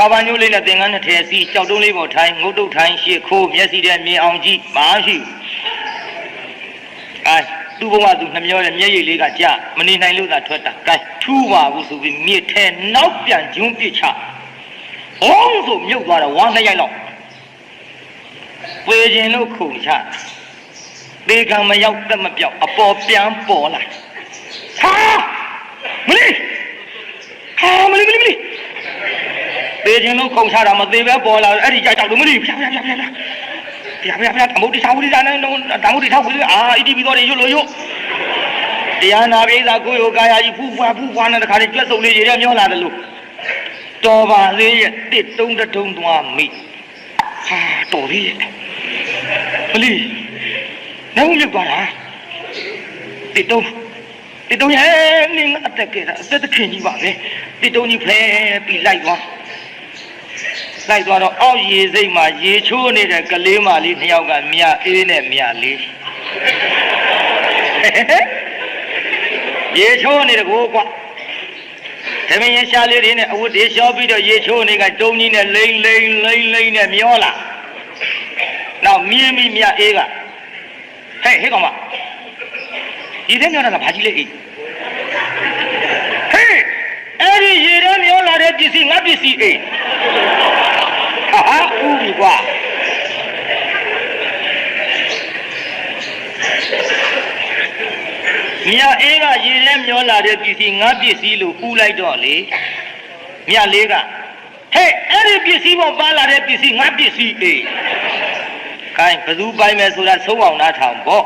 ခါပန်ညိုးလေးနဲ့သင်္ကန်းနဲ့ထည့်စီကြောက်တုံးလေးပေါ်ထိုင်ငုတ်တုတ်ထိုင်ရှေ့ခိုးမျက်စိထဲမြင်အောင်ကြည့်မရှိသူ့ဘဝသူနှမျောတဲ့မျက်ရည်လေးကကြမနေနိုင်လို့သာထွက်တာကဲထူးပါဘူးဆိုပြီးမြေထဲနောက်ပြန်ဂျွန်းပစ်ချဟောင်းဆိုမြုပ်သွားတော့ဝမ်းနှစ်ရိုက်လောက်ဝေခြင်းလို့ခုန်ချသေကံမရောက်တက်မပြောက်အပေါ်ပြန်ပေါ်လာဟာမလေးဟာမလေးသေခြင်းလို့ခုန်ချတာမသေးပဲပေါ်လာအဲ့ဒီကြောက်လို့မလေးဖျားသမုဒ္ဒိသာဝိဒာနဲ့သမုဒ္ဒိသာဝိဒာဣတိပိသောတွေရွတ်လို့ရွတ်တရားနာပိသာကိုယ်ကိုကာယကြီးဖူးဖွားနဲ့တခါတည်းကြွက်စုံလေးရေထဲမျောလာတယ်လို့တော်ပါသေးရဲ့တစ်တုံးတုံးသွားမိဟာတော်ပြီမလီနောက်မြုပ်သွားတာတစ်တုံးရဲ့နင်းအသက်ခင်ကြီးပါပဲတစ်တုံးကြီးဖဲပြီးလိုက်သွားတော့အောက်ရေစိတ်မှာရေချိုးနေတဲ့ကလေးမလေးနှစ်ယောက်ကမြအေးနဲ့မြလေးရေချိုးနေတကူကွာသမင်းရရှာလေးတွေနဲ့အဝတ်တွေလျှောပြီးတော့ရေချိုးနေကတုံးကြီးနဲ့လိမ့်နဲ့မျောလာနောက်မြင်းမြအေးကဟဲ့ကောင်မရေထဲမျောလာတာဘာကြီးလဲအေးဟဲ့အဲ့ဒီရေထဲမျောလာတဲ့ပစ္စည်းငါပစ္စည်းအေးဟာဦးပြီကွာမြအေးကရေထဲမျောလာတဲ့ပစ္စည်းငါပစ္စည်းလို့ဥလိုက်တော့လေမြလေးကဟဲ့အဲ့ဒီပစ္စည်းပေါ်ပါလာတဲ့ပစ္စည်းငါပစ္စည်းအေးခိုင်းဘသူပိုင်မယ်ဆိုတာသုံးအောင်နားထောင်ပေါ့